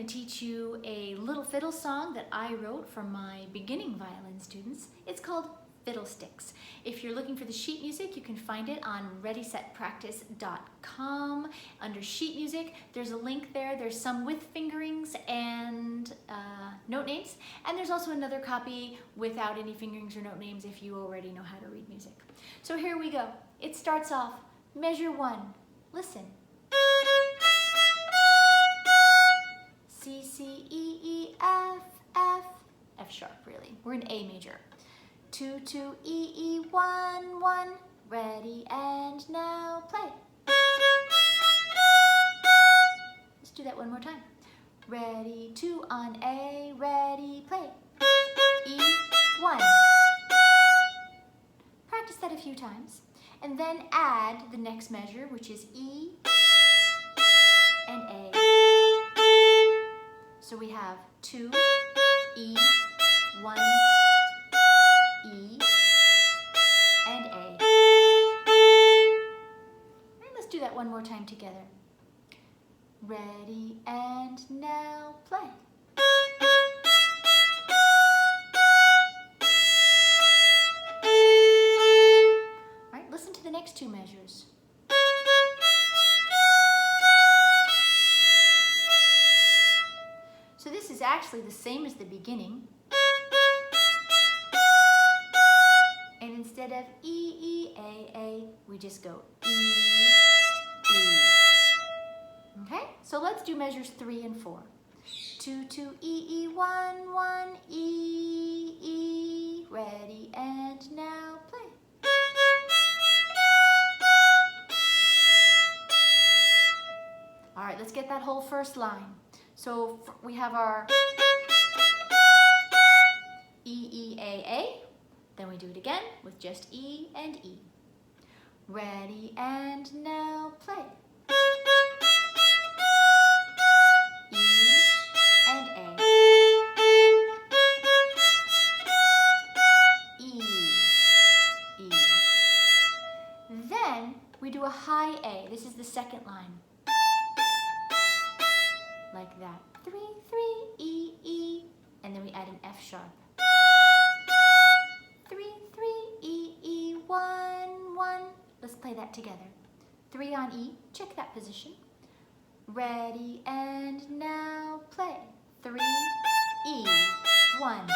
teach you a little fiddle song that I wrote for my beginning violin students. It's called Fiddlesticks. If you're looking for the sheet music, you can find it on readysetpractice.com. Under sheet music, there's a link there. There's some with fingerings and note names, and there's also another copy without any fingerings or note names if you already know how to read music. So here we go. It starts off, measure 1. Listen. C, C, E, E, F, F. F sharp, really. We're in A major. 2, 2, E, E, 1, 1. Ready, and now play. Let's do that one more time. Ready, 2 on A, ready, play. E, 1. Practice that a few times. And then add the next measure, which is E and A. So we have 2, E, 1, E, and A. And let's do that one more time together. Ready, and now play. All right, listen to the next 2 measures. So this is actually the same as the beginning. And instead of E, E, A, we just go E, E. Okay, so let's do measures 3 and 4. 2, 2, E, E, 1, 1, E, E. Ready, and now play. All right, let's get that whole first line. So we have our E, E, A. Then we do it again with just E and E. Ready, and now play. E and A. E, E. Then we do a high A. This is the second line. Like that. 3, 3, E, E. And then we add an F sharp. 3, 3, E, E, 1, 1. Let's play that together. 3 on E, check that position. Ready, and now play. 3, E, 1.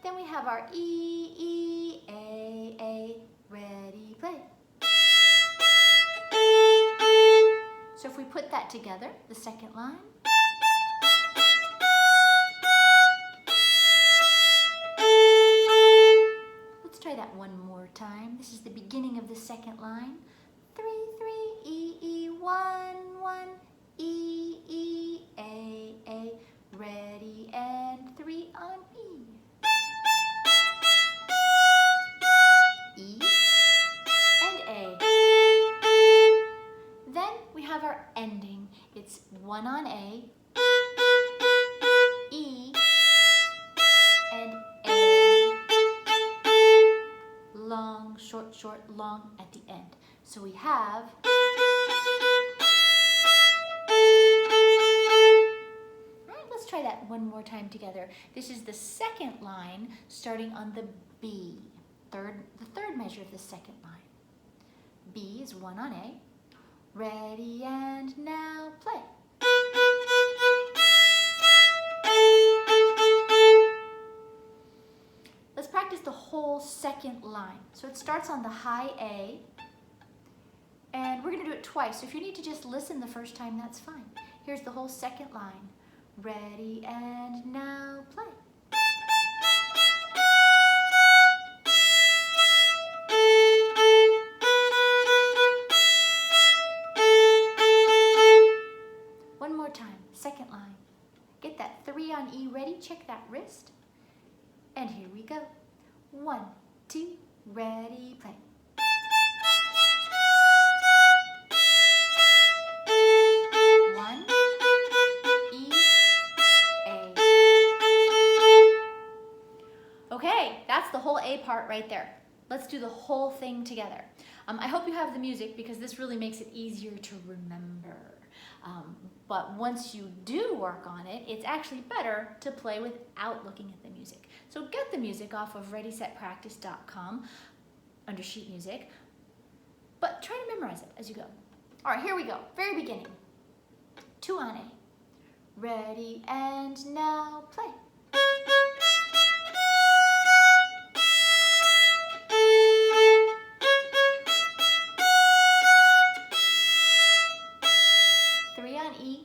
Then we have our E, E, A. Ready, play. So if we put that together, the second line. Let's try that one more time. This is the beginning of the second line. 3, 3, E, E, 1, 1, E, E, A. Ready, and 3 on E. E and A. Then we have our ending. It's 1 on A, E, and A. Long, short, long at the end. So we have let's try that one more time together. This is the second line starting on the B. The third measure of the second line. B is 1 on A. Ready, and now play. Let's practice the whole second line. So it starts on the high A, and we're going to do it twice. So if you need to just listen the first time, that's fine. Here's the whole second line. Ready, and now play. One more time, second line. Get that 3 on E ready, check that wrist. And here we go. 1, 2, ready, play. Okay, that's the whole A part right there. Let's do the whole thing together. I hope you have the music because this really makes it easier to remember. But once you do work on it, it's actually better to play without looking at the music. So get the music off of readysetpractice.com under sheet music, but try to memorize it as you go. All right, here we go. Very beginning. 2 on A. Ready and now play. E.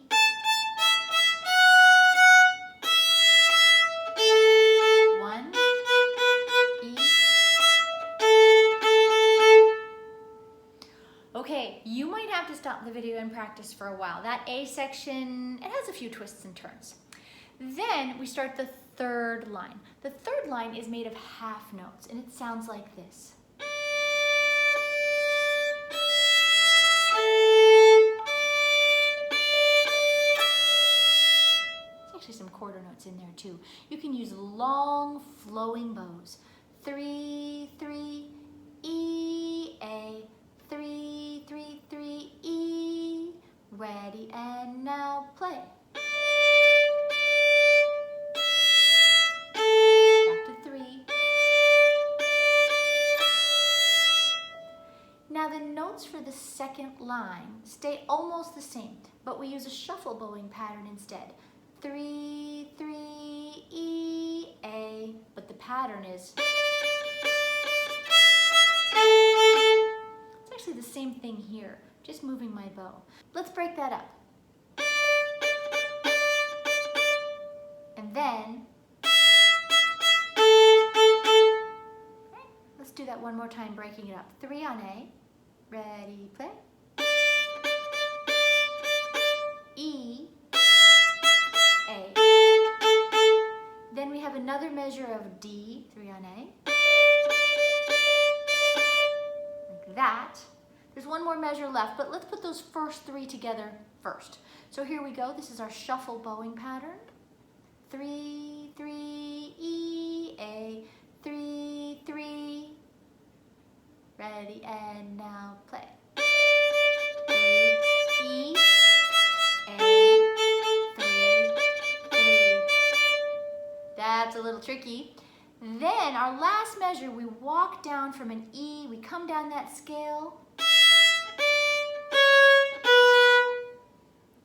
1 E. Okay, you might have to stop the video and practice for a while. That A section, it has a few twists and turns. Then we start the third line. The third line is made of half notes, and it sounds like this. Some quarter notes in there too. You can use long flowing bows. 3 3 E A 3 3 3 E. Ready and now play. Back to 3. Now the notes for the second line stay almost the same, but we use a shuffle bowing pattern instead. 3 3 E A, but the pattern is. It's actually the same thing here, just moving my bow. Let's break that up. And then, let's do that one more time, breaking it up. 3 on A, ready, play. E, A. Then we have another measure of D, 3 on A. Like that. There's one more measure left, but let's put those first 3 together first. So here we go. This is our shuffle bowing pattern. 3 3 E A 3 3. Ready and now play. 3 E A 3 3. That's a little tricky. Then our last measure, we walk down from an E, we come down that scale.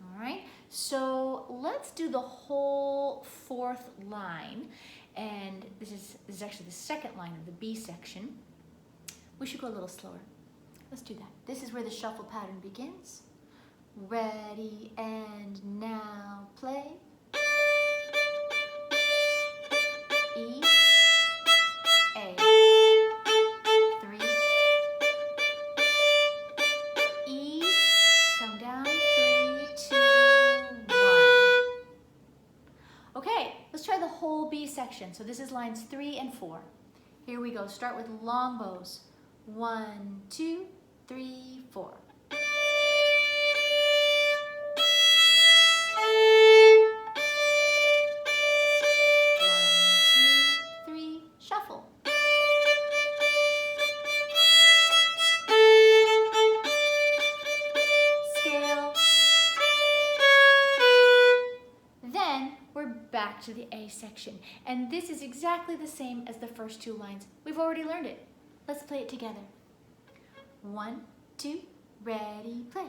All right, so let's do the whole 4th line. And this is actually the second line of the B section. We should go a little slower. Let's do that. This is where the shuffle pattern begins. Ready and now play. E, A, 3, E, come down, 3, 2, 1. Okay, let's try the whole B section. So this is lines 3 and 4. Here we go, start with long bows. 1, 2, 3, 4. 1, 2, 3, shuffle. Scale. Then we're back to the A section. And this is exactly the same as the first 2 lines. We've already learned it. Let's play it together. 1, 2, ready, play.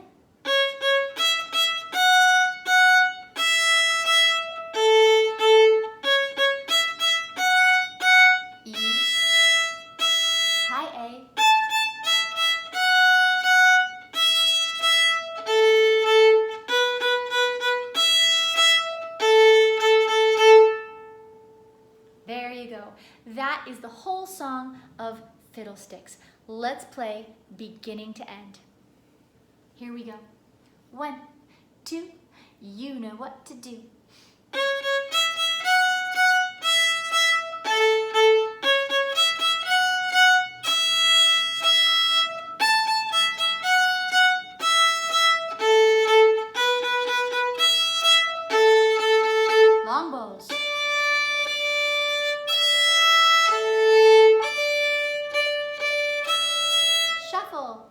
E, high A, there you go. That is the whole song of Fiddlesticks. Let's play beginning to end. Here we go. 1, 2, you know what to do. Long bows. Shuffle.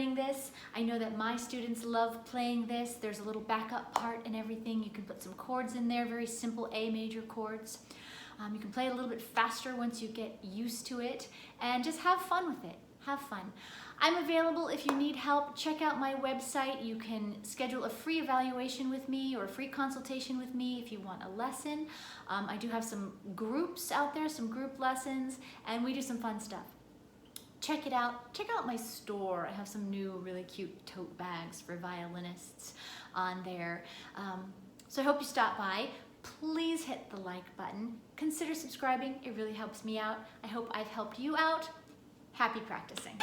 learning this. I know that my students love playing this. There's a little backup part and everything. You can put some chords in there, very simple A major chords. You can play it a little bit faster once you get used to it, and just have fun with it. Have fun. I'm available if you need help. Check out my website. You can schedule a free evaluation with me or a free consultation with me if you want a lesson. I do have some groups out there, some group lessons, and we do some fun stuff. Check it out. Check out my store. I have some new really cute tote bags for violinists on there. So I hope you stop by. Please hit the like button. Consider subscribing. It really helps me out. I hope I've helped you out. Happy practicing.